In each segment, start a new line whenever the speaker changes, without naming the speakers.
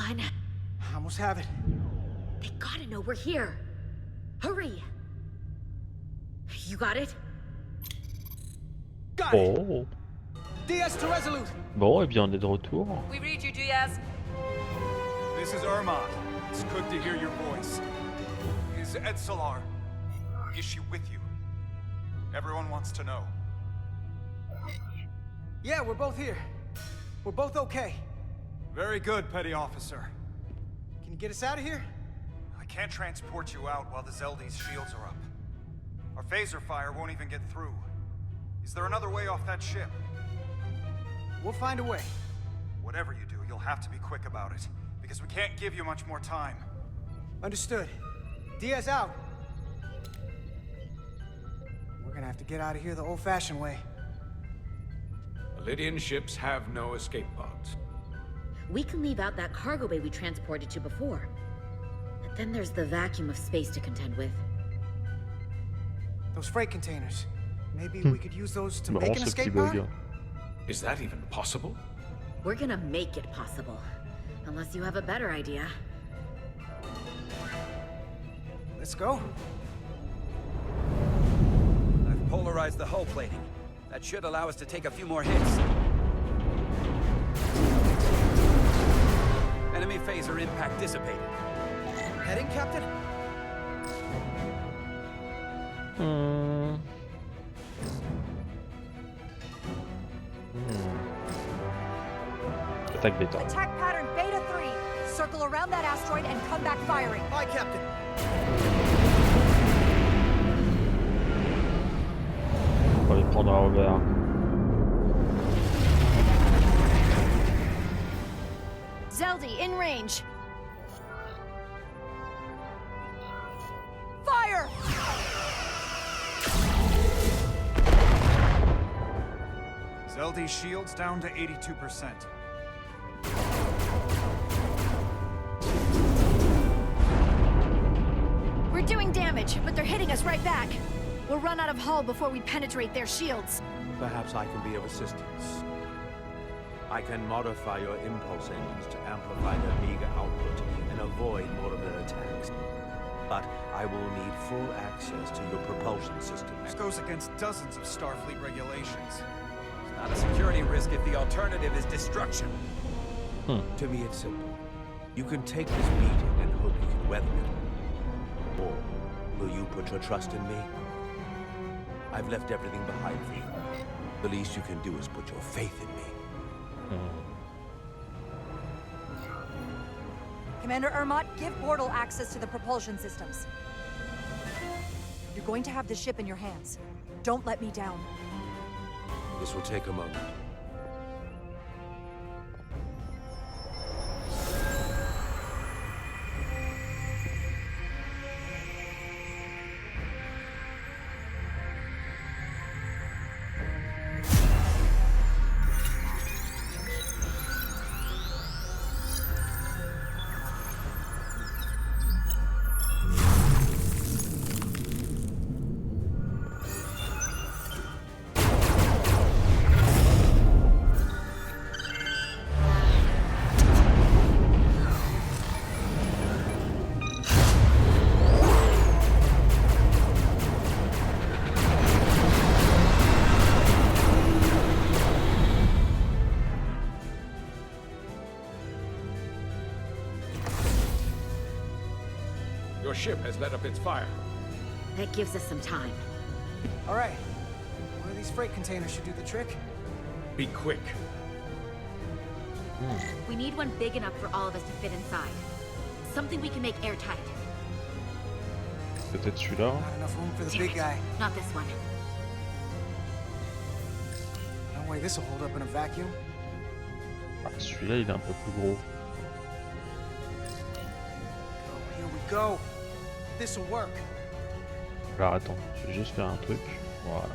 on.
I almost have it.
They gotta know we're here. Hurry! You got it?
Got it!
Oh.
DS to Resolute!
Bon, et bien on est de retour.
We read you, Diaz.
This is Ep8. It's good to hear your voice. Is Edsolar... is she with you? Everyone wants to know.
Yeah, we're both here. We're both okay.
Very good, Petty Officer.
Can you get us out of here?
I can't transport you out while the Zeldy's shields are up. Our phaser fire won't even get through. Is there another way off that ship?
We'll find a way.
Whatever you do, you'll have to be quick about it, because we can't give you much more time.
Understood. Diaz out. We're gonna have to get out of here the old-fashioned way.
Lydian ships have no escape pods.
We can leave out that cargo bay we transported to before. But then there's the vacuum of space to contend with.
Those freight containers. Maybe we could use those to make
Marrant
an
ce petit
escape
bug.
pod?
Is that even possible?
We're gonna make it possible. Unless you have a better idea.
Let's go.
I've polarized the hull plating. That should allow us to take a few more hits. Enemy phaser impact dissipated. Heading, Captain?
Attaque bêta.
Attack pattern Beta 3. Circle around that asteroid and come back firing.
Aye, Captain.
On va les prendre à revers.
Zeldy, in range. Fire!
Zeldy's shields down to 82%.
We're doing damage, but they're hitting us right back. We'll run out of hull before we penetrate their shields.
Perhaps I can be of assistance. I can modify your impulse engines to amplify their meager output and avoid more of their attacks. But I will need full access to your propulsion system.
This goes against dozens of Starfleet regulations.
It's not a security risk if the alternative is destruction.
To me, it's simple. You can take this beating and hope you can weather it. Or will you put your trust in me? I've left everything behind for you. The least you can do is put your faith in me.
Commander Ep8, give Bortle access to the propulsion systems. You're going to have the ship in your hands. Don't let me down.
This will take a moment.
Your ship has let up its fire.
That gives us some time.
All right. One of these freight containers should do the trick.
Be quick.
We need one big enough for all of us to fit inside. Something we can make airtight.
Peut-être celui-là.
Not enough room for the
Damn
big
it.
guy.
Not this one.
No way this will hold up in a vacuum.
Ah, celui-là, il est un peu plus gros.
Oh, here we go. This'll work.
Alors attends, je vais juste faire un truc. Voilà.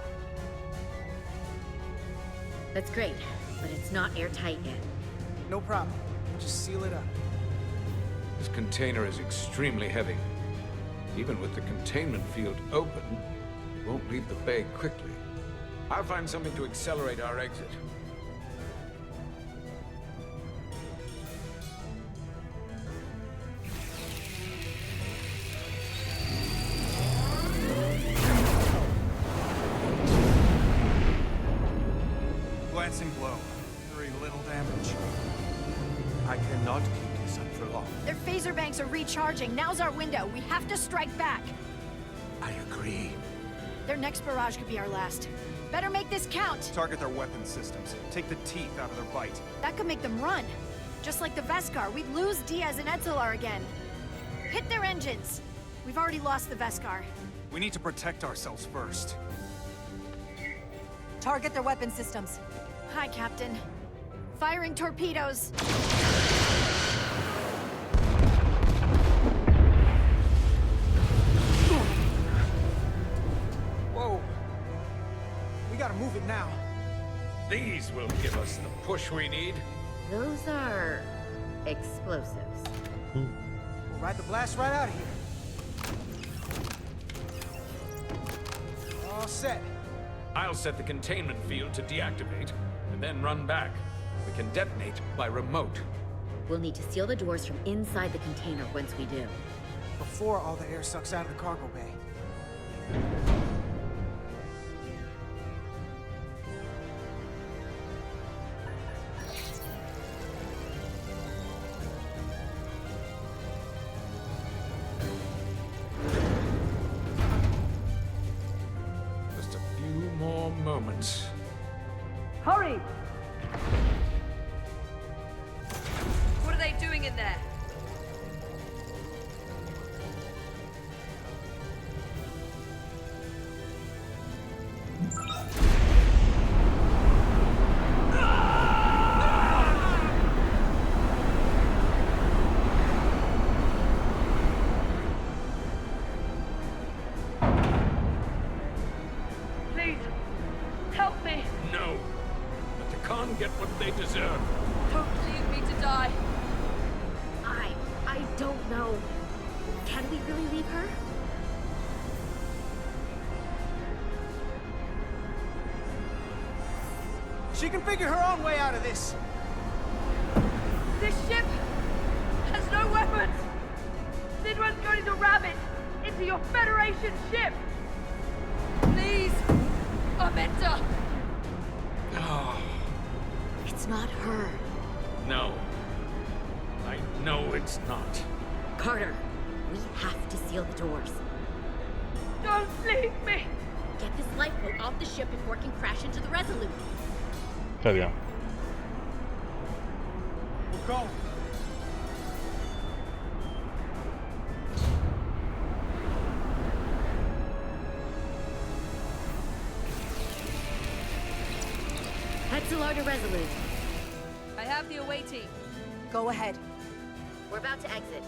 That's great, but it's not airtight yet.
No problem. Just seal it up.
This container is extremely heavy. Even with the containment field open, it won't leave the bay quickly. I'll find something to accelerate our exit.
Glancing blow. Very little damage.
I cannot keep this up for long.
Their phaser banks are recharging. Now's our window. We have to strike back.
I agree.
Their next barrage could be our last. Better make this count.
Target their weapon systems. Take the teeth out of their bite.
That could make them run. Just like the Veskar, we'd lose Diaz and Etzelar again. Hit their engines. We've already lost the Veskar.
We need to protect ourselves first.
Target their weapon systems.
Hi, Captain. Firing torpedoes.
Whoa. We gotta move it now.
These will give us the push we need.
Those are explosives.
We'll ride the blast right out of here. All set.
I'll set the containment field to deactivate, and then run back. We can detonate by remote.
We'll need to seal the doors from inside the container once we do.
Before all the air sucks out of the cargo bay.
Just a few more moments.
Hurry! What are they doing in there? Please, help me!
No. Let the Khan get what they deserve.
Don't leave me to die.
I don't know. Can we really leave her?
She can figure her own way out of this.
This ship has no weapons. Sidran's going to ram it into your Federation ship. Please, Amenta.
Oh,
It's not her.
no. I know it's not.
Carter, we have to seal the doors.
Don't leave me.
Get this lifeboat off the ship before it can crash into the Resolute.
Très bien.
We're going.
Etzelar to Resolute.
I have the away team.
Go ahead.
We're about to exit.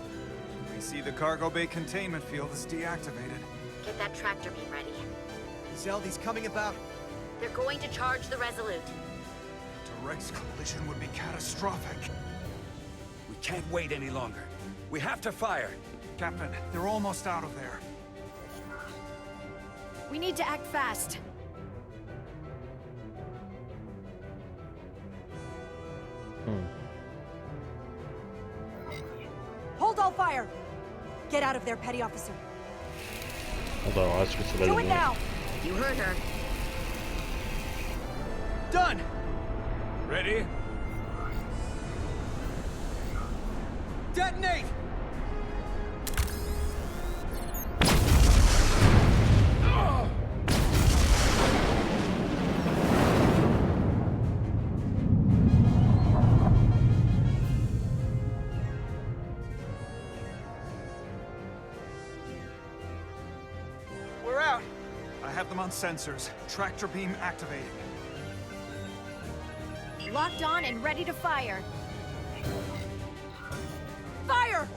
We see the cargo bay containment field is deactivated.
Get that tractor beam ready.
Zeldy's coming about.
They're going to charge the Resolute.
Direct collision would be catastrophic.
We can't wait any longer. We have to fire.
Captain, they're almost out of there.
We need to act fast.
Hold all fire! Get out of there, Petty Officer.
On va voir ce que ça va
Do it
donner.
now!
You heard her.
Done!
Ready?
Detonate! We're out.
I have them on sensors. Tractor beam activating.
Locked on and ready to fire.
Fire!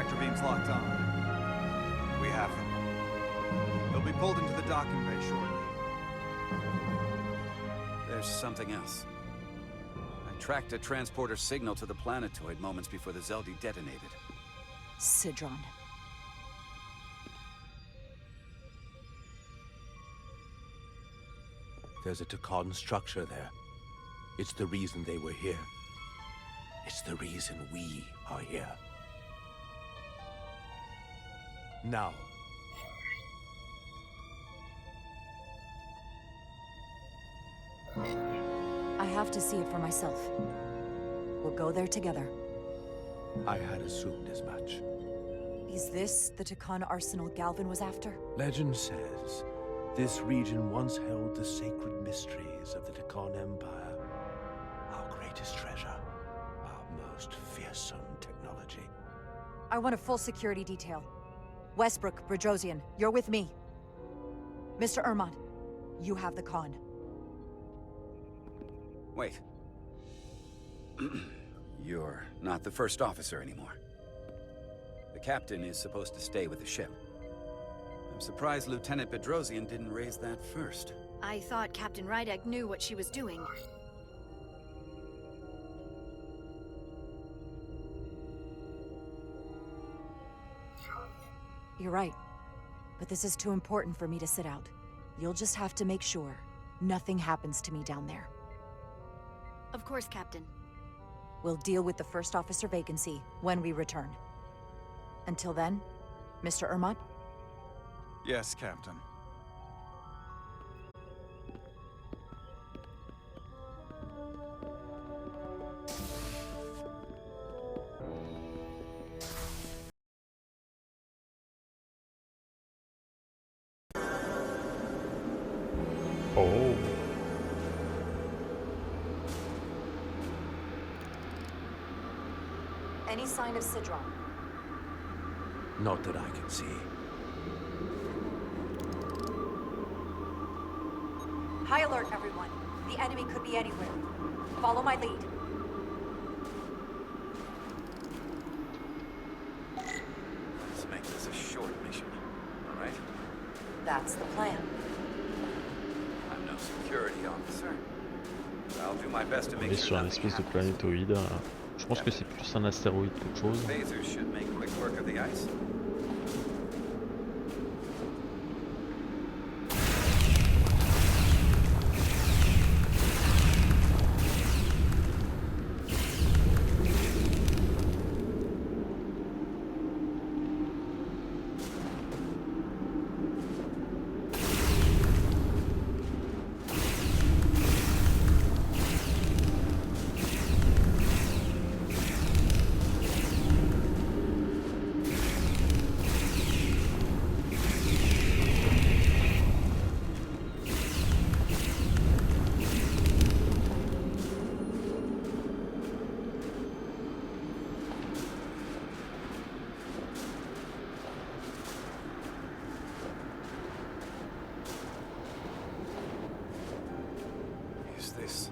tractor beams locked on. We have them. They'll be pulled into the docking bay shortly.
There's something else. I tracked a transporter signal to the planetoid moments before the Zeldi detonated.
Sidron.
There's a Takan structure there. It's the reason they were here. It's the reason we are here. Now.
I have to see it for myself. We'll go there together.
I had assumed as much.
Is this the Takan arsenal Galvin was after?
Legend says this region once held the sacred mysteries of the Takan Empire. Our greatest treasure. Our most fearsome technology.
I want a full security detail. Westbrook, Bridrosian, you're with me. Mr. Ermont, you have the con.
Wait. You're not the first officer anymore. The captain is supposed to stay with the ship. I'm surprised Lieutenant Bedrosian didn't raise that first.
I thought Captain Rydek knew what she was doing.
You're right. But this is too important for me to sit out. You'll just have to make sure nothing happens to me down there.
Of course, Captain.
We'll deal with the first officer vacancy when we return. Until then, Mr. Ermont?
Yes, Captain.
Oh.
Any sign of Sidron?
Not that I can see.
High alert, everyone. The enemy could be anywhere. Follow my lead.
Let's make this a short mission, all right?
That's the plan.
I'm no security officer. I'll do my best to
On
make
est
sure
sur un
nothing
espèce de
happens.
planétoïde. Je pense que c'est plus un astéroïde qu'autre chose.
Phasers should make quick work of the ice. Is this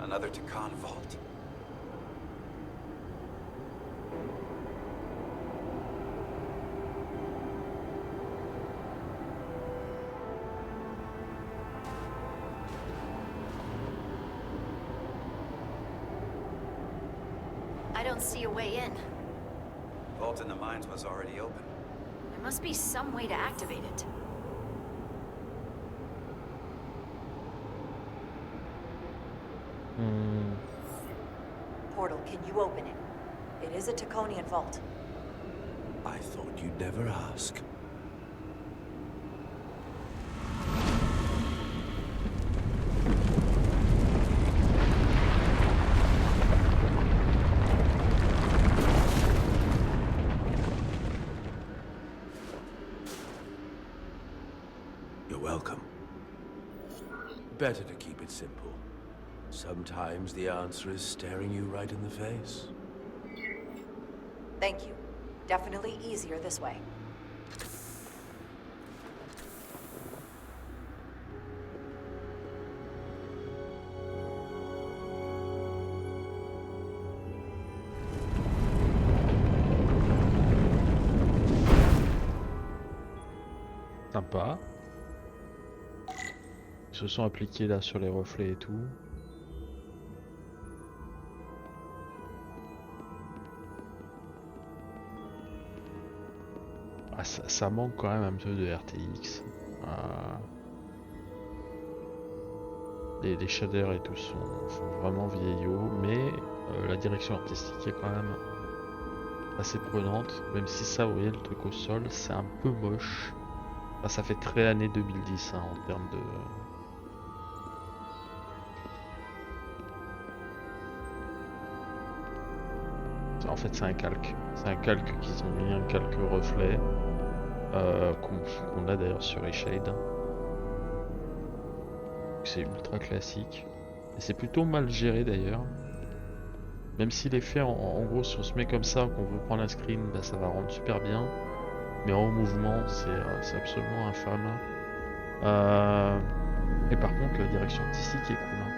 another Takan vault?
I don't see a way in.
Vault in the mines was already open.
There must be some way to activate it.
Portal, can you open it? It is a Taconian vault.
I thought you'd never ask. You're welcome. Better to keep it simple. Sometimes the answer is staring you right in the face.
Thank you. Definitely easier this way.
Sympa. Ils se sont appliqués là sur les reflets et tout. Ah, ça manque quand même un peu de RTX. Les shaders et tout sont vraiment vieillots, mais la direction artistique est quand même assez prenante, même si ça, vous voyez, le truc au sol, c'est un peu moche. Enfin, ça fait très année 2010 hein, en termes de... En fait, c'est un calque. C'est un calque qu'ils ont mis, un calque reflet, qu'on a d'ailleurs sur Ep8. C'est ultra classique. Et c'est plutôt mal géré d'ailleurs. Même si l'effet, en gros, si on se met comme ça, qu'on veut prendre un screen, bah, ça va rendre super bien. Mais en mouvement, c'est absolument infâme. Et par contre, la direction artistique est cool. Hein.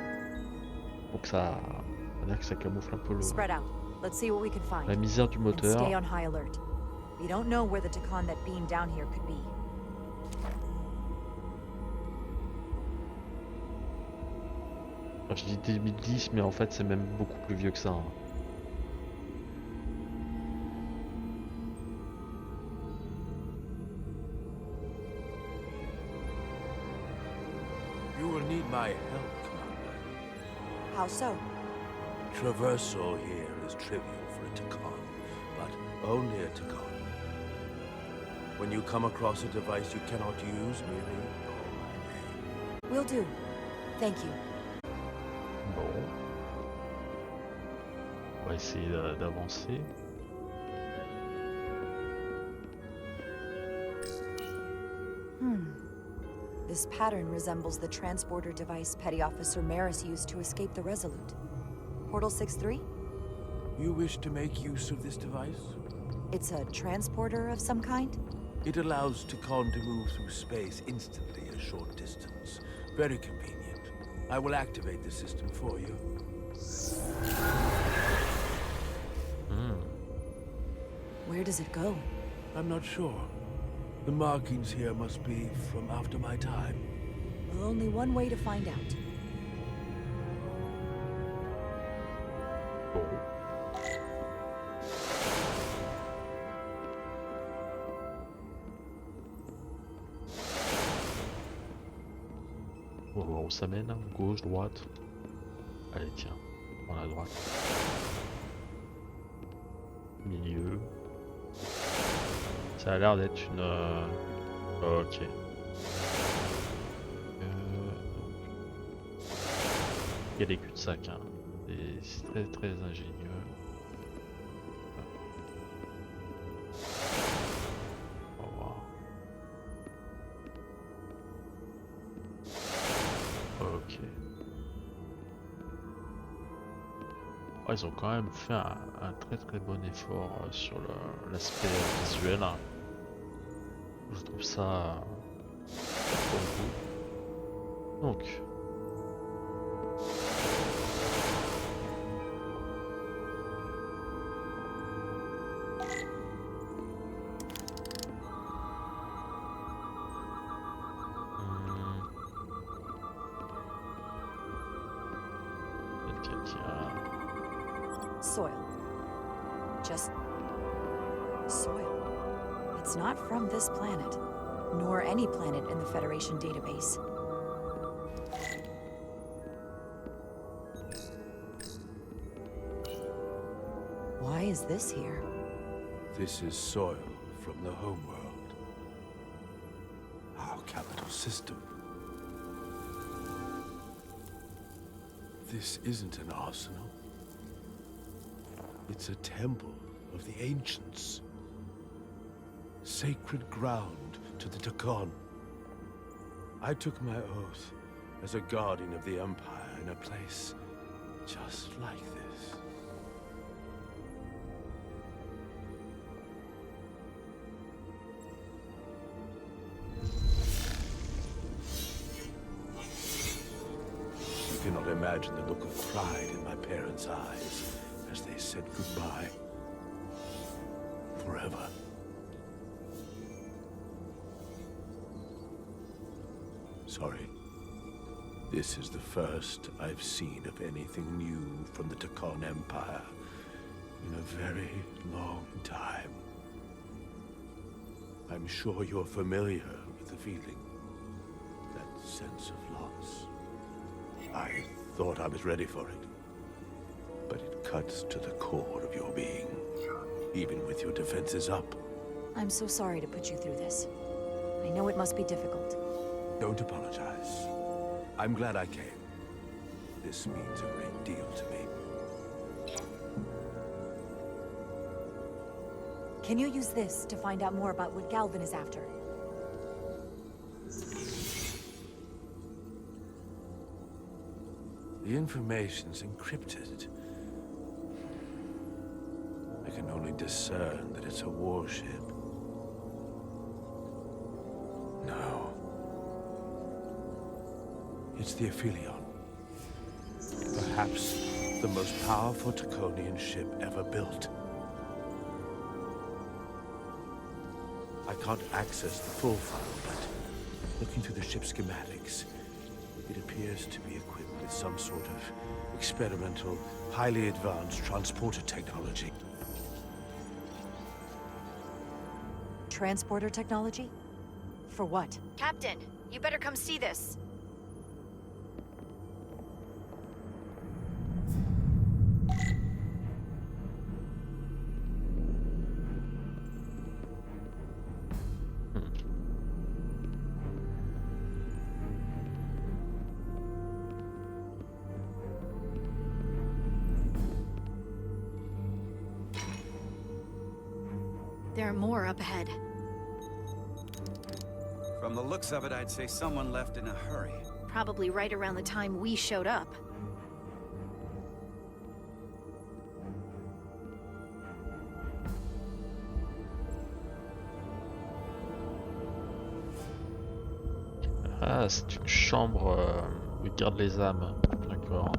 Donc ça, on va dire que ça camoufle un peu
Spread out. Let's see what we can find.
la misère du
And
moteur.
stay on high alert. We don't know where the Takan that beamed down here could be.
Enfin, je dis 2010, mais en fait, c'est même beaucoup plus vieux que ça. Hein.
You will need my help, Commander.
How so?
Traversal here is trivial for a Takan, but only a Takan. When you come across a device you cannot use, merely call my name.
Will do. Thank you.
Bon. On va essayer d'avancer.
This pattern resembles the transporter device Petty Officer Maris used to escape the Resolute. Portal 6-3?
You wish to make use of this device?
It's a transporter of some kind?
It allows Takan to move through space instantly a short distance. Very convenient. I will activate the system for you.
Where does it go?
I'm not sure. The markings here must be from after my time.
Well, only one way to find out.
On va voir où ça mène, hein. Gauche, droite. Allez tiens, on prend la droite. Milieu. Ça a l'air d'être une... Ok. Il y a des cul-de-sac, hein. C'est très très ingénieux. On va voir. Ok. Oh, ils ont quand même fait un très très bon effort sur l'aspect visuel. Je trouve ça trop cool. Donc.
Soil. Just soil. It's not from this planet, nor any planet in the Federation database. Why is this here?
This is soil from the homeworld. Our capital system. This isn't an arsenal. It's a temple of the ancients. Sacred ground to the Takan. I took my oath as a guardian of the Empire in a place just like this. You cannot imagine the look of pride in my parents' eyes as they said goodbye. Forever. This is the first I've seen of anything new from the Takon Empire in a very long time. I'm sure you're familiar with the feeling, that sense of loss. I thought I was ready for it, but it cuts to the core of your being, even with your defenses up.
I'm so sorry to put you through this. I know it must be difficult.
Don't apologize. I'm glad I came. This means a great deal to me.
Can you use this to find out more about what Galvin is after?
The information's encrypted. I can only discern that it's a warship. No. It's the Aphelion. Perhaps the most powerful Takonian ship ever built. I can't access the full file, but looking through the ship's schematics, it appears to be equipped with some sort of experimental, highly advanced transporter technology.
Transporter technology? For what?
Captain, you better come see this. There are more up ahead.
From the looks of it, I'd say someone left in a hurry.
Probably right around the time we showed up.
Ah, c'est une chambre où ils gardent les âmes. D'accord.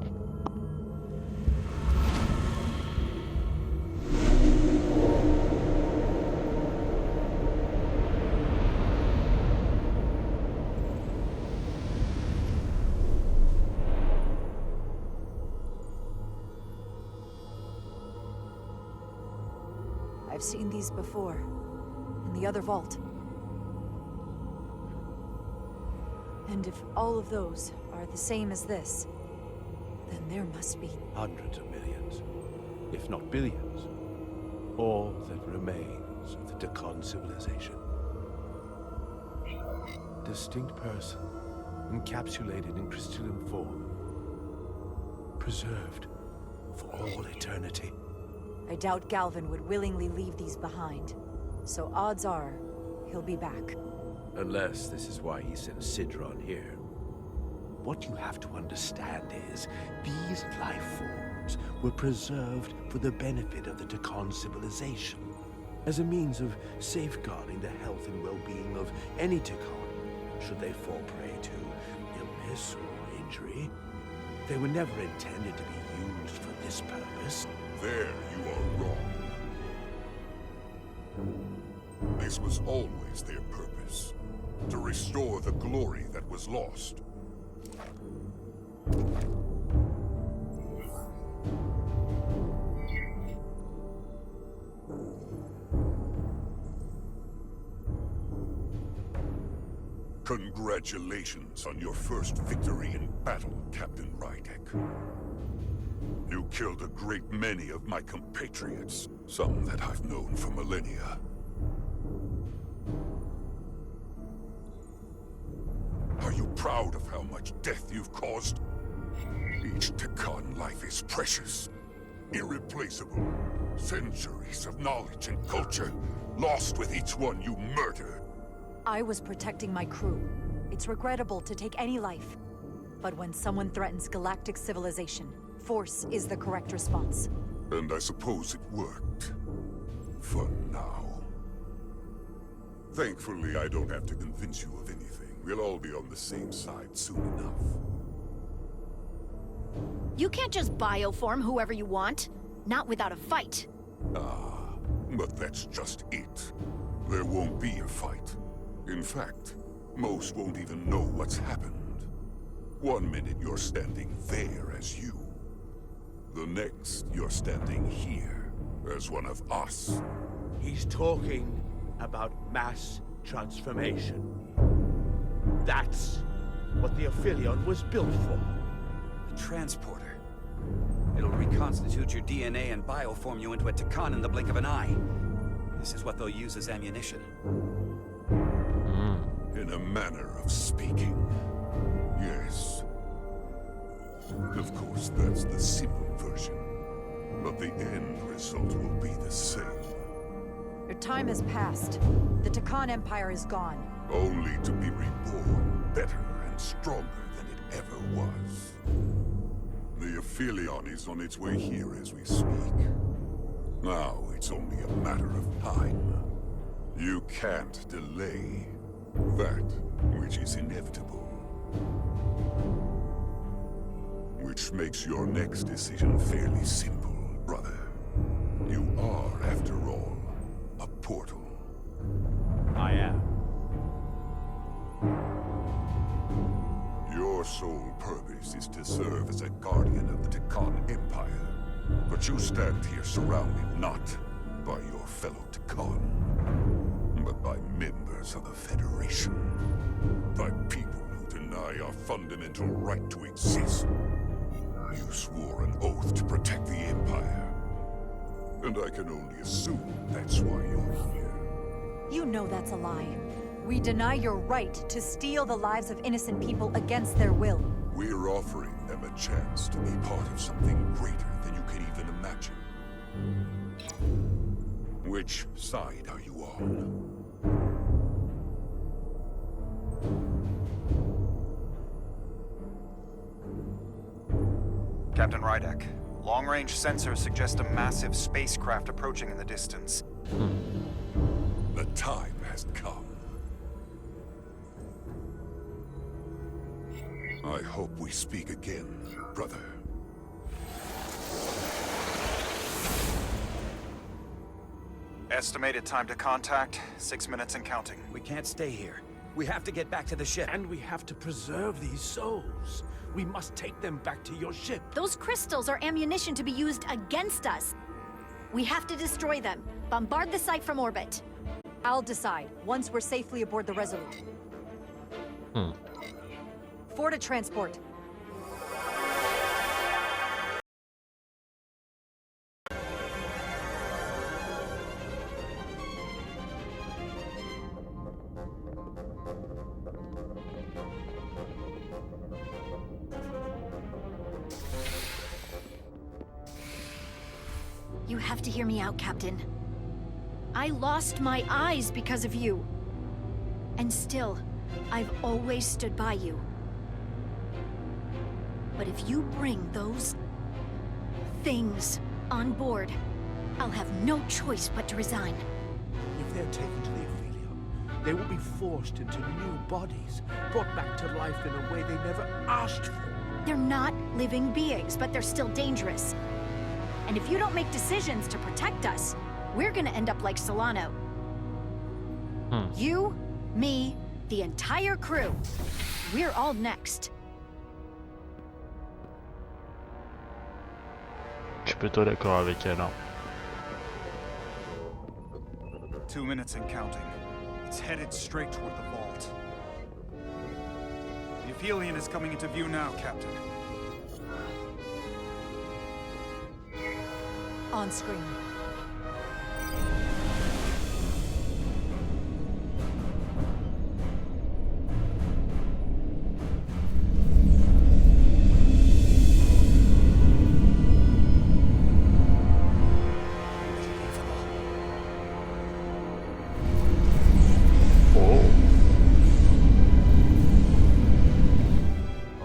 I've seen these before, in the other vault. And if all of those are the same as this, then there must be...
Hundreds of millions, if not billions. All that remains of the Takon civilization. Distinct person, encapsulated in crystalline form. Preserved for all eternity.
I doubt Galvin would willingly leave these behind. So odds are, he'll be back.
Unless this is why he sent Sidron here. What you have to understand is, these life forms were preserved for the benefit of the Takon civilization. As a means of safeguarding the health and well-being of any Takon, should they fall prey to illness or injury. They were never intended to be used for this purpose.
There you are wrong. This was always their purpose. To restore the glory that was lost. Congratulations on your first victory in battle, Captain Rydek. You killed a great many of my compatriots, some that I've known for millennia. Are you proud of how much death you've caused? Each Takon life is precious, irreplaceable. Centuries of knowledge and culture, lost with each one you murdered.
I was protecting my crew. It's regrettable to take any life. But when someone threatens galactic civilization, force is the correct response.
And I suppose it worked. For now. Thankfully, I don't have to convince you of anything. We'll all be on the same side soon enough.
You can't just bioform whoever you want. Not without a fight.
Ah, but that's just it. There won't be a fight. In fact, most won't even know what's happened. One minute you're standing there as you. The next you're standing here as one of us.
He's talking about mass transformation. That's what the Aphelion was built for.
A transporter. It'll reconstitute your DNA and bioform you into a Takan in the blink of an eye. This is what they'll use as ammunition.
In a manner of speaking. Yes. Of course, that's the simple version. But the end result will be the same.
Your time has passed. The Takan Empire is gone.
Only to be reborn better and stronger than it ever was. The Aphelion is on its way here as we speak. Now it's only a matter of time. You can't delay that which is inevitable. Which makes your next decision fairly simple, brother. You are, after all, a portal.
I am.
Your sole purpose is to serve as a guardian of the Takan Empire. But you stand here surrounded not by your fellow Takan, but by members of the Federation. By people who deny our fundamental right to exist. You swore an oath to protect the Empire. And I can only assume that's why you're here.
You know that's a lie. We deny your right to steal the lives of innocent people against their will.
We're offering them a chance to be part of something greater than you can even imagine. Which side are you on?
Captain Rydek, long-range sensors suggest a massive spacecraft approaching in the distance.
The time has come. I hope we speak again, brother.
Estimated time to contact, 6 minutes and counting.
We can't stay here. We have to get back to the ship.
And we have to preserve these souls. We must take them back to your ship.
Those crystals are ammunition to be used against us. We have to destroy them. Bombard the site from orbit.
I'll decide once we're safely aboard the Resolute. For to transport.
You have to hear me out, Captain. I lost my eyes because of you. And still, I've always stood by you. But if you bring those things on board, I'll have no choice but to resign.
If they're taken to the Aphelion, they will be forced into new bodies, brought back to life in a way they never asked for.
They're not living beings, but they're still dangerous. And if you don't make decisions to protect us, we're gonna end up like Solano. You, me, the entire crew. We're all next.
Je suis plutôt d'accord avec elle. Hein.
2 minutes and counting. It's headed straight toward the vault. The Aphelion is coming into view now, Captain.
On screen.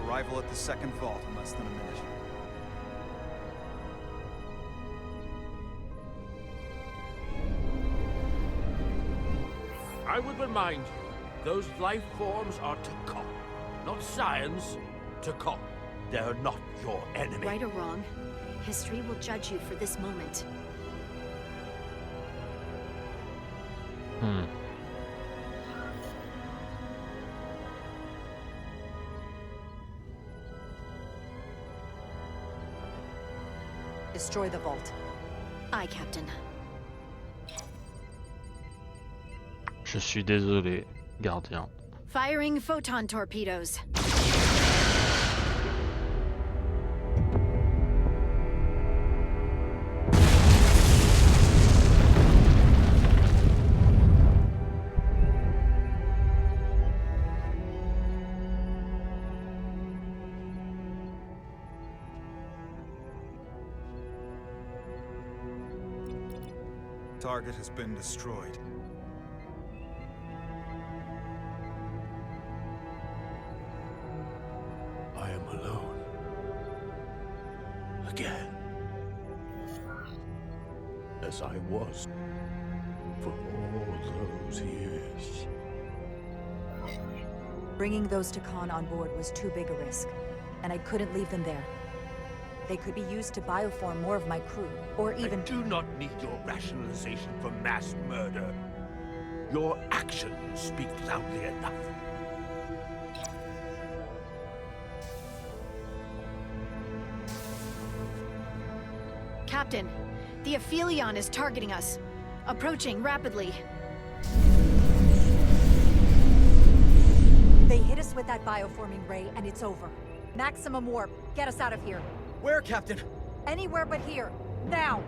Arrival at the second vault in less than a minute.
I would remind you, those life forms are Takan, not science. Takan. They're not your enemy.
Right or wrong, history will judge you for this moment.
Destroy the vault.
Aye, Captain.
Je suis désolé, gardien.
Firing photon torpedoes.
Target has been destroyed.
I am alone. Again. As I was for all those years.
Bringing those Takan on board was too big a risk, and I couldn't leave them there. They could be used to bioform more of my crew, or even—
I do not need your rationalization for mass murder. Your actions speak loudly enough.
Captain, the Aphelion is targeting us. Approaching rapidly.
They hit us with that bioforming ray, and it's over. Maximum warp. Get us out of here.
Where, Captain?
Anywhere but here. Now!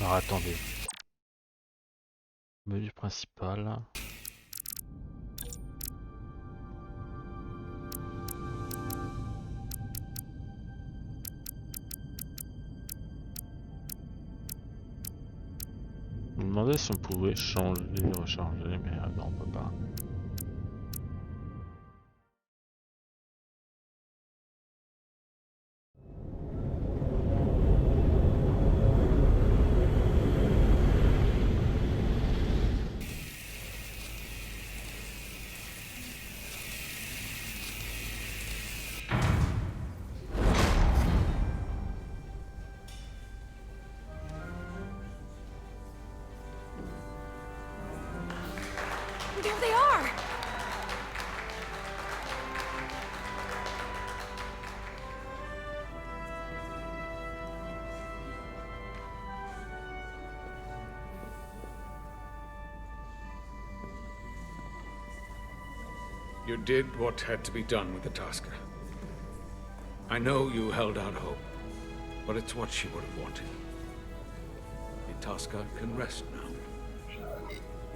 Alors attendez. Menu principal. Je me demandais si on pouvait changer, recharger, mais non, on peut pas.
There they are!
You did what had to be done with the Tasker. I know you held out hope, but it's what she would have wanted. The Tasker can rest now.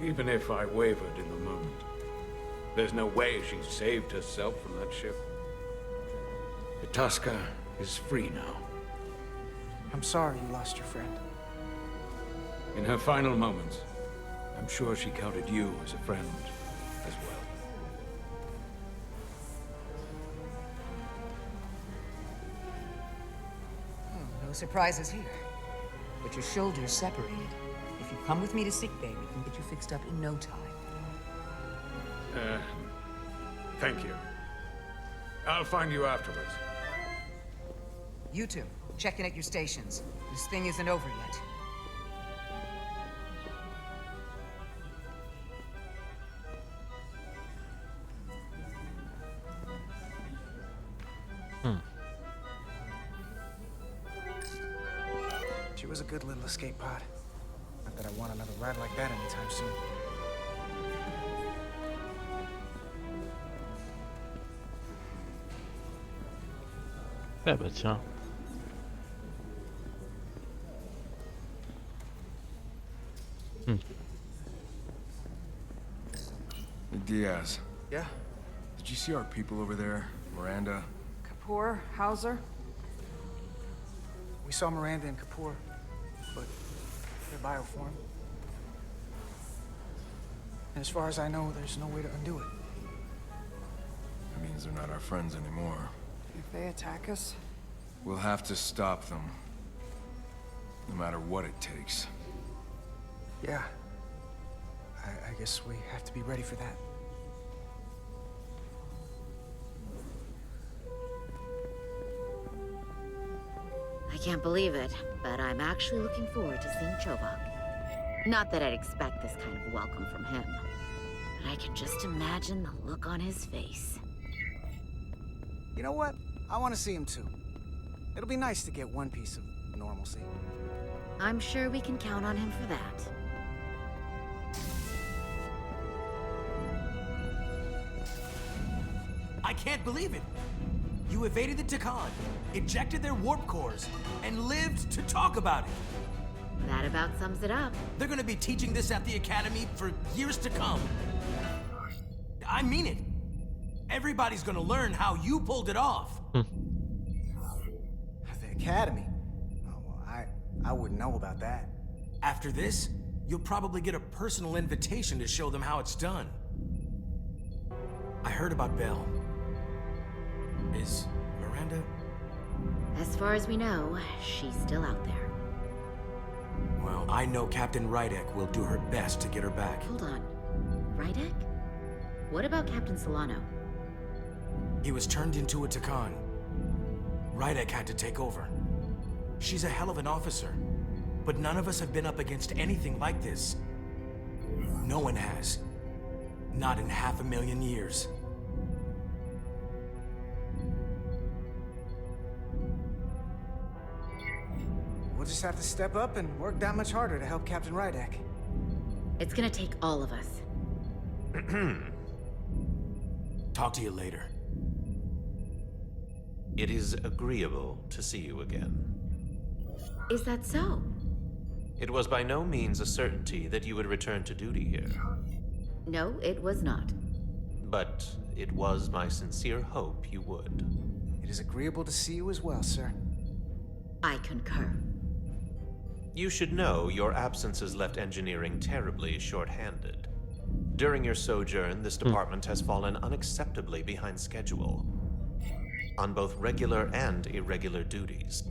Even if I wavered in the moment, there's no way she saved herself from that ship. The Tasker is free now.
I'm sorry you lost your friend.
In her final moments, I'm sure she counted you as a friend as well.
Oh, no surprises here. But your shoulders separated. If you come with me to sickbay, we can get you fixed up in no time.
Thank you. I'll find you afterwards.
You two, check in at your stations. This thing isn't over yet.
She was a good little escape pod. Not that I want another ride like that anytime soon.
Ah bah tiens.
Diaz.
Yeah?
Did you see our people over there? Miranda?
Kapoor, Hauser?
We saw Miranda and Kapoor, but they're bioform. And as far as I know, there's no way to undo it.
That means they're not our friends anymore.
If they attack us,
We'll have to stop them. No matter what it takes.
Yeah. I guess we have to be ready for that.
I can't believe it, but I'm actually looking forward to seeing Chobok. Not that I'd expect this kind of welcome from him, but I can just imagine the look on his face.
You know what? I want to see him too. It'll be nice to get one piece of normalcy.
I'm sure we can count on him for that.
I can't believe it! You evaded the Takan, ejected their warp cores, and lived to talk about it!
That about sums it up.
They're gonna be teaching this at the Academy for years to come. I mean it! Everybody's gonna learn how you pulled it off!
The Academy? Oh, well, I wouldn't know about that.
After this, you'll probably get a personal invitation to show them how it's done. I heard about Belle. Is Miranda?
As far as we know, she's still out there.
Well, I know Captain Rydek will do her best to get her back.
Hold on. Rydek? What about Captain Solano?
He was turned into a Takan. Rydek had to take over. She's a hell of an officer, but none of us have been up against anything like this. No one has. Not in 500,000 years.
We'll just have to step up and work that much harder to help Captain Rydek.
It's gonna take all of us.
Talk to you later.
It is agreeable to see you again.
Is that so?
It was by no means a certainty that you would return to duty here.
No, it was not.
But it was my sincere hope you would.
It is agreeable to see you as well, sir.
I concur.
You should know your absences left engineering terribly short-handed. During your sojourn, this department has fallen unacceptably behind schedule. On both regular and irregular duties.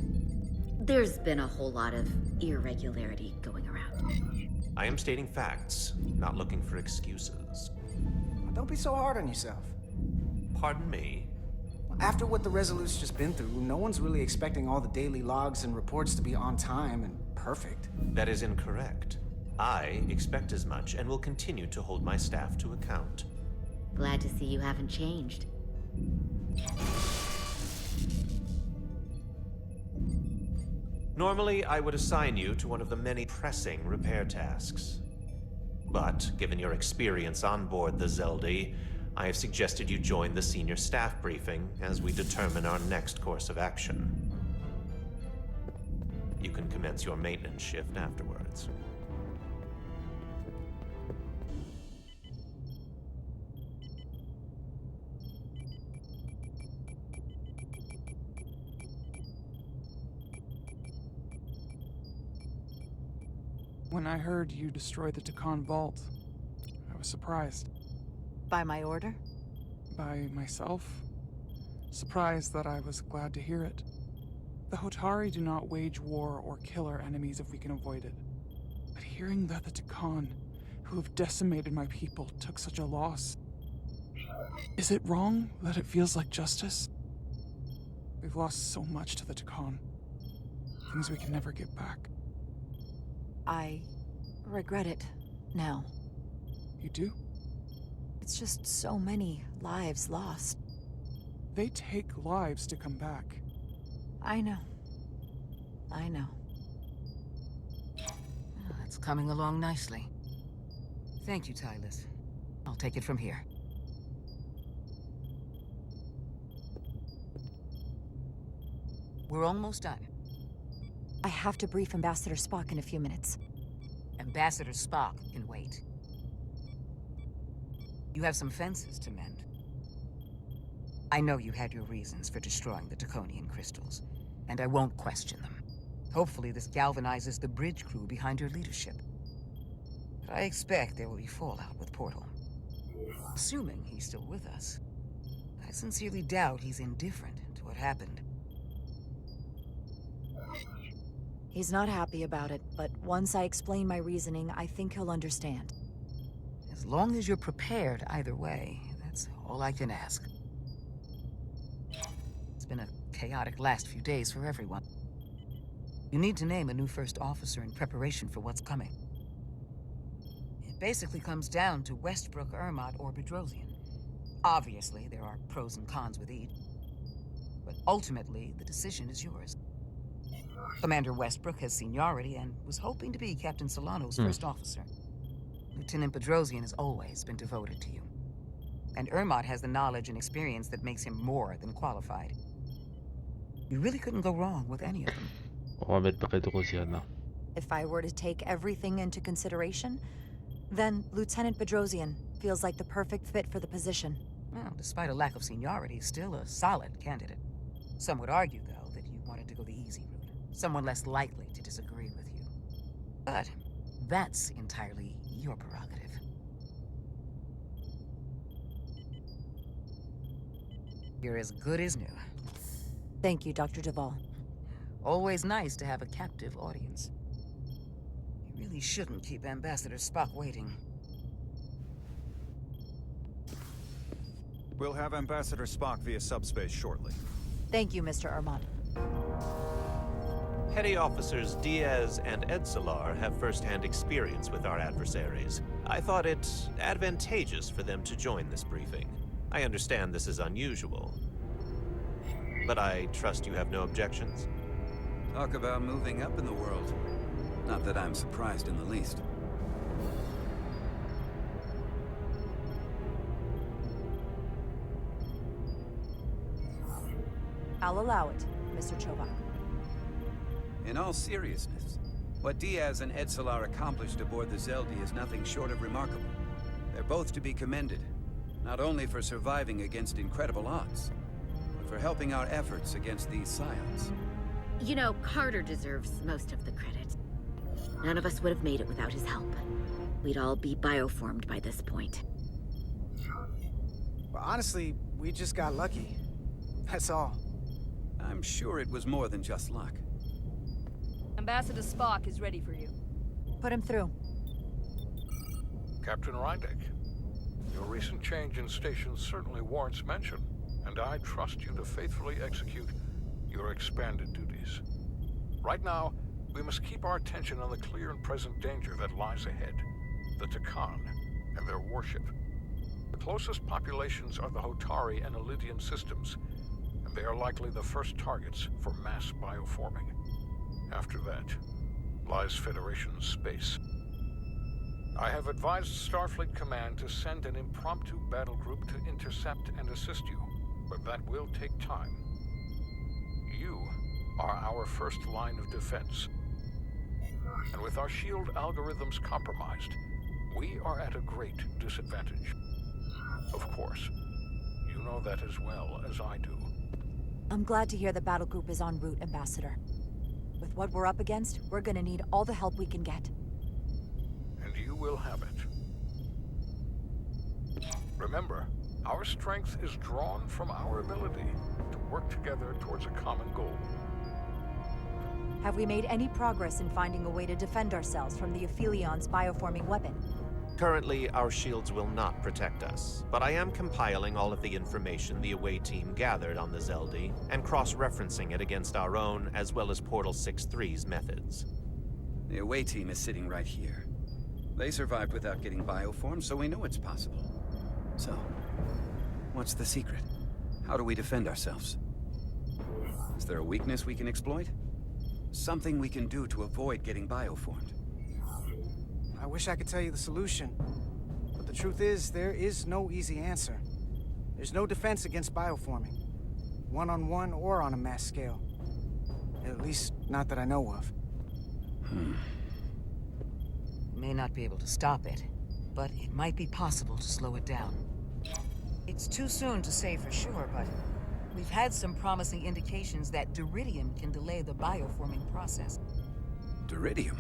There's been a whole lot of irregularity going around.
I am stating facts, not looking for excuses.
Don't be so hard on yourself.
Pardon me?
After what the Resolute's just been through, no one's really expecting all the daily logs and reports to be on time and perfect.
That is incorrect. I expect as much and will continue to hold my staff to account.
Glad to see you haven't changed.
Normally, I would assign you to one of the many pressing repair tasks. But, given your experience on board the Zeldi, I have suggested you join the senior staff briefing as we determine our next course of action. You can commence your maintenance shift afterwards.
When I heard you destroyed the Takan vault, I was surprised.
By my order?
By myself? Surprised that I was glad to hear it. The Hotari do not wage war or kill our enemies if we can avoid it. But hearing that the Takan, who have decimated my people, took such a loss... Is it wrong that it feels like justice? We've lost so much to the Takan. Things we can never get back.
I regret it now.
You do?
It's just so many lives lost.
They take lives to come back.
I know. I know.
Well, it's coming along nicely. Thank you, Tylus. I'll take it from here. We're almost done.
I have to brief Ambassador Spock in a few minutes.
Ambassador Spock can wait. You have some fences to mend. I know you had your reasons for destroying the Draconian crystals, and I won't question them. Hopefully this galvanizes the bridge crew behind your leadership. But I expect there will be fallout with Portal. Assuming he's still with us. I sincerely doubt he's indifferent to what happened.
He's not happy about it, but once I explain my reasoning, I think he'll understand.
As long as you're prepared either way, that's all I can ask. It's been a chaotic last few days for everyone. You need to name a new first officer in preparation for what's coming. It basically comes down to Westbrook, Ermot, or Bedrosian. Obviously, there are pros and cons with each, but ultimately, the decision is yours. Commander Westbrook has seniority and was hoping to be Captain Solano's first officer. Lieutenant Bedrosian has always been devoted to you. And Ermot has the knowledge and experience that makes him more than qualified. You really couldn't go wrong with any of them.
On va mettre Bedrosian.
If I were to take everything into consideration, then Lieutenant Bedrosian feels like the perfect fit for the position.
Well, despite a lack of seniority, still a solid candidate. Some would argue, though, that you wanted to go the easy route. Someone less likely to disagree with you. But that's entirely your prerogative. You're as good as new.
Thank you, Dr. Duvall.
Always nice to have a captive audience. You really shouldn't keep Ambassador Spock waiting.
We'll have Ambassador Spock via subspace shortly.
Thank you, Mr. Ermont.
Petty Officers Diaz and Edsolar have first-hand experience with our adversaries. I thought it advantageous for them to join this briefing. I understand this is unusual, but I trust you have no objections?
Talk about moving up in the world. Not that I'm surprised in the least.
I'll allow it, Mr. Chovak.
In all seriousness, what Diaz and Edsolar accomplished aboard the Zeldi is nothing short of remarkable. They're both to be commended, not only for surviving against incredible odds, but for helping our efforts against these scions.
You know, Carter deserves most of the credit. None of us would have made it without his help. We'd all be bioformed by this point.
Well, honestly, we just got lucky. That's all.
I'm sure it was more than just luck.
Ambassador Spock is ready for you.
Put him through.
Captain Rydek, your recent change in station certainly warrants mention, and I trust you to faithfully execute your expanded duties. Right now, we must keep our attention on the clear and present danger that lies ahead, the Takan and their warship. The closest populations are the Hotari and Elydian systems, and they are likely the first targets for mass bioforming. After that, lies Federation space. I have advised Starfleet Command to send an impromptu battle group to intercept and assist you, but that will take time. You are our first line of defense. And with our shield algorithms compromised, we are at a great disadvantage. Of course, you know that as well as I do.
I'm glad to hear the battle group is en route, Ambassador. With what we're up against, we're gonna need all the help we can get.
And you will have it. Remember, our strength is drawn from our ability to work together towards a common goal.
Have we made any progress in finding a way to defend ourselves from the Ophelion's bioforming weapon?
Currently, our shields will not protect us, but I am compiling all of the information the away team gathered on the Zeldi and cross-referencing it against our own as well as Portal 6-3's methods.
The away team is sitting right here. They survived without getting bioformed, so we know it's possible. So, what's the secret? How do we defend ourselves? Is there a weakness we can exploit? Something we can do to avoid getting bioformed?
I wish I could tell you the solution, but the truth is, there is no easy answer. There's no defense against bioforming, one-on-one or on a mass scale. At least, not that I know of.
You may not be able to stop it, but it might be possible to slow it down. It's too soon to say for sure, but we've had some promising indications that Duridium can delay the bioforming process.
Duridium?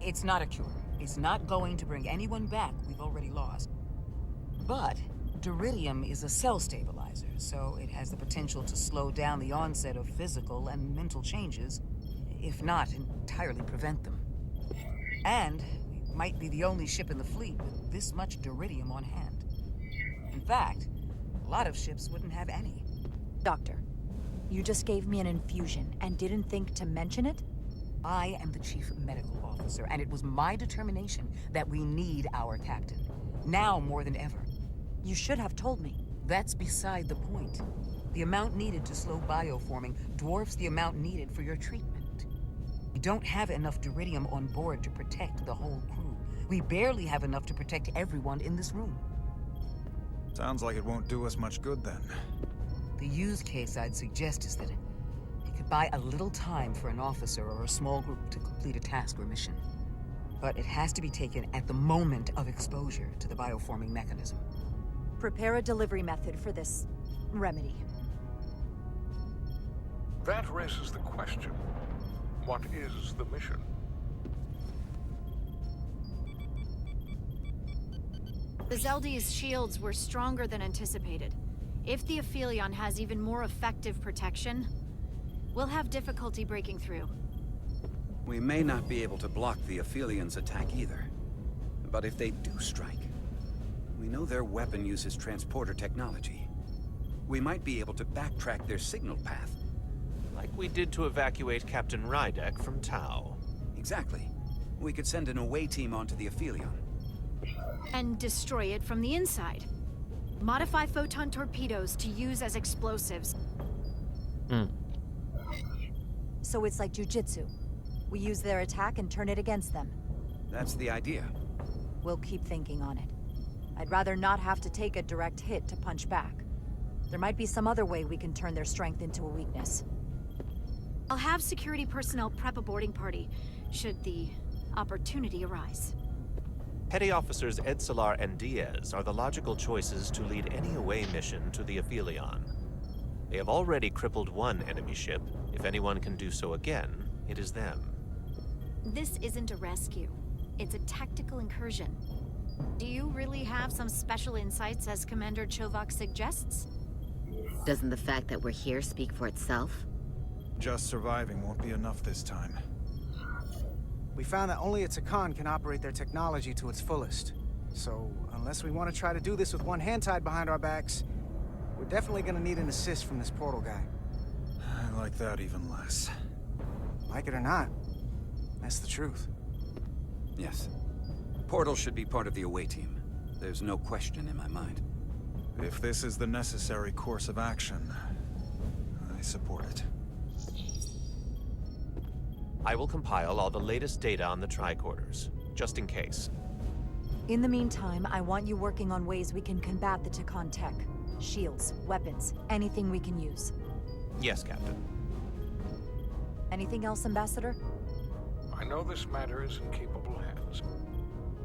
It's not a cure. It's not going to bring anyone back we've already lost. But Duridium is a cell stabilizer, so it has the potential to slow down the onset of physical and mental changes if not entirely prevent them. And it might be the only ship in the fleet with this much duridium on hand. In fact, a lot of ships wouldn't have any.
Doctor, you just gave me an infusion and didn't think to mention it?
I am the chief medical officer, and it was my determination that we need our captain. Now more than ever.
You should have told me.
That's beside the point. The amount needed to slow bioforming dwarfs the amount needed for your treatment. We don't have enough duridium on board to protect the whole crew. We barely have enough to protect everyone in this room.
Sounds like it won't do us much good then.
The use case I'd suggest is that it could buy a little time for an officer or a small group to complete a task or mission. But it has to be taken at the moment of exposure to the bioforming mechanism.
Prepare a delivery method for this remedy.
That raises the question. What is the mission?
The Zeldi's shields were stronger than anticipated. If the Aphelion has even more effective protection, we'll have difficulty breaking through.
We may not be able to block the Aphelion's attack either. But if they do strike, we know their weapon uses transporter technology. We might be able to backtrack their signal path.
Like we did to evacuate Captain Rydek from Tau.
Exactly. We could send an away team onto the Aphelion.
And destroy it from the inside. Modify photon torpedoes to use as explosives.
So it's like jujitsu. We use their attack and turn it against them.
That's the idea.
We'll keep thinking on it. I'd rather not have to take a direct hit to punch back. There might be some other way we can turn their strength into a weakness.
I'll have security personnel prep a boarding party, should the opportunity arise.
Petty Officers Edsalar and Diaz are the logical choices to lead any away mission to the Aphelion. They have already crippled one enemy ship. If anyone can do so again, it is them.
This isn't a rescue. It's a tactical incursion. Do you really have some special insights as Commander Chovak suggests?
Doesn't the fact that we're here speak for itself?
Just surviving won't be enough this time.
We found that only a Takan can operate their technology to its fullest. So, unless we want to try to do this with one hand tied behind our backs, we're definitely gonna need an assist from this portal guy.
I like that even less.
Like it or not, that's the truth.
Yes. Portal should be part of the away team. There's no question in my mind.
If this is the necessary course of action, I support it.
I will compile all the latest data on the tricorders, just in case.
In the meantime, I want you working on ways we can combat the Takan tech. Shields, weapons, anything we can use.
Yes, Captain.
Anything else, Ambassador?
I know this matter is in capable hands.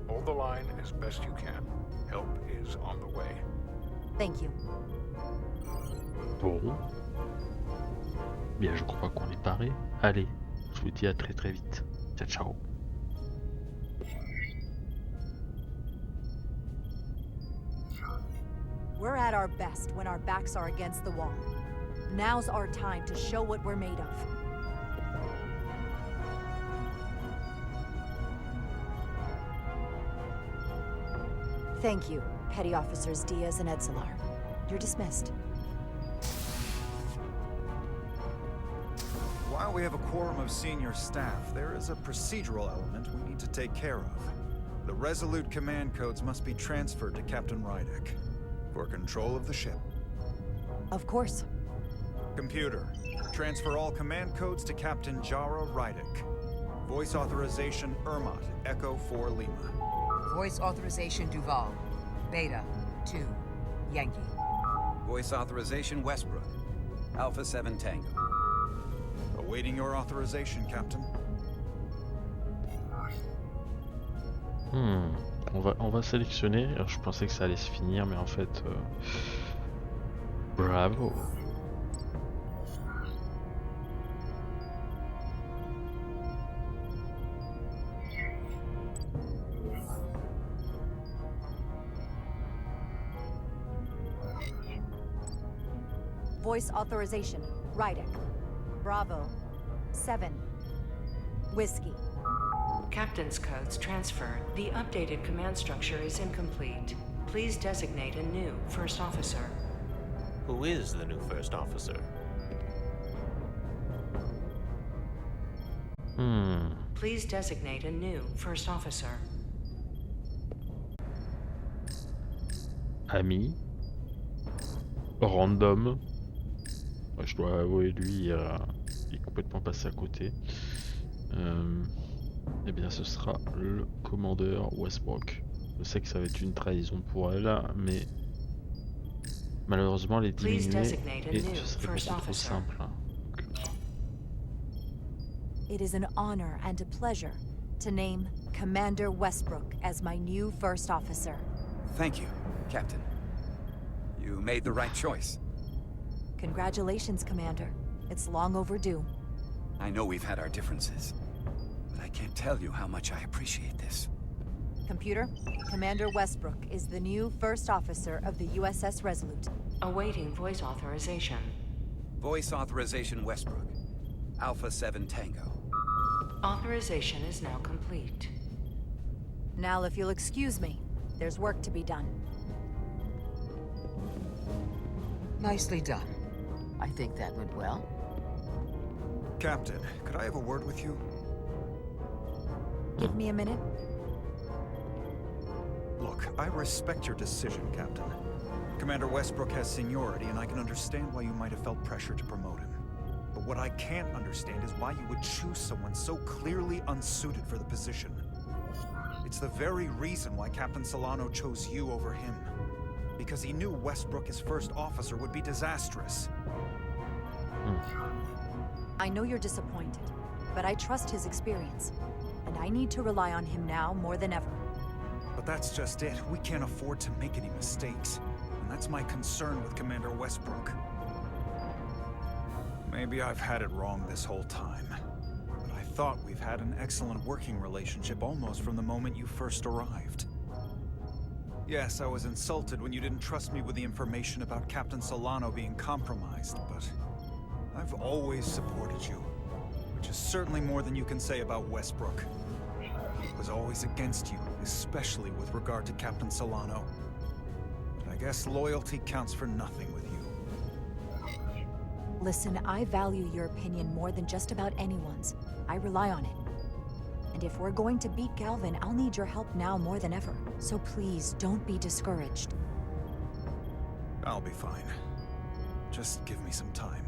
Hold the line as best you can. Help is on the way.
Thank you.
Bon. Bien, je crois qu'on est paré. Allez, je vous dis à très très vite. Ciao, ciao.
We're at our best when our backs are against the wall. Now's our time to show what we're made of. Thank you, Petty Officers Diaz and Edsalar. You're dismissed.
While we have a quorum of senior staff, there is a procedural element we need to take care of. The Resolute command codes must be transferred to Captain Rydek for control of the ship.
Of course.
Computer, transfer all command codes to Captain Jara Rydek. Voice authorization Ermot, Echo 4 Lima.
Voice authorization Duval. Beta 2 Yankee.
Voice authorization Westbrook, Alpha 7 Tango.
Awaiting your authorization, Captain.
On va sélectionner. Alors, je pensais que ça allait se finir, mais en fait, bravo.
Voice authorization, Rydek. Bravo. 7. Whiskey.
Captain's codes transferred. The updated command structure is incomplete. Please designate a new first officer.
Who is the new first officer?
Please designate a new first officer.
Ami. Random. Je dois avouer, lui, il est complètement passé à côté. Eh bien, ce sera le commandeur Westbrook. Je sais que ça va être une trahison pour elle, mais malheureusement, les diminuer et ce serait beaucoup trop simple.
It is an honor and a pleasure to name Commander Westbrook as my new first officer.
Thank you, Captain. You made the right choice.
Congratulations, Commander. It's long overdue.
I know we've had our differences, but I can't tell you how much I appreciate this.
Computer, Commander Westbrook is the new first officer of the USS Resolute.
Awaiting voice authorization.
Voice authorization Westbrook. Alpha 7 Tango.
Authorization is now complete.
Now, if you'll excuse me, there's work to be done.
Nicely done. I think that went well.
Captain, could I have a word with you?
Give me a minute.
Look, I respect your decision, Captain. Commander Westbrook has seniority, and I can understand why you might have felt pressure to promote him. But what I can't understand is why you would choose someone so clearly unsuited for the position. It's the very reason why Captain Solano chose you over him. Because he knew Westbrook as first officer would be disastrous.
I know you're disappointed, but I trust his experience. And I need to rely on him now more than ever.
But that's just it. We can't afford to make any mistakes. And that's my concern with Commander Westbrook. Maybe I've had it wrong this whole time. But I thought we've had an excellent working relationship almost from the moment you first arrived. Yes, I was insulted when you didn't trust me with the information about Captain Solano being compromised, but I've always supported you. Which is certainly more than you can say about Westbrook. I was always against you, especially with regard to Captain Solano. But I guess loyalty counts for nothing with you.
Listen, I value your opinion more than just about anyone's. I rely on it. And if we're going to beat Galvin, I'll need your help now more than ever. So please, don't be discouraged.
I'll be fine. Just give me some time.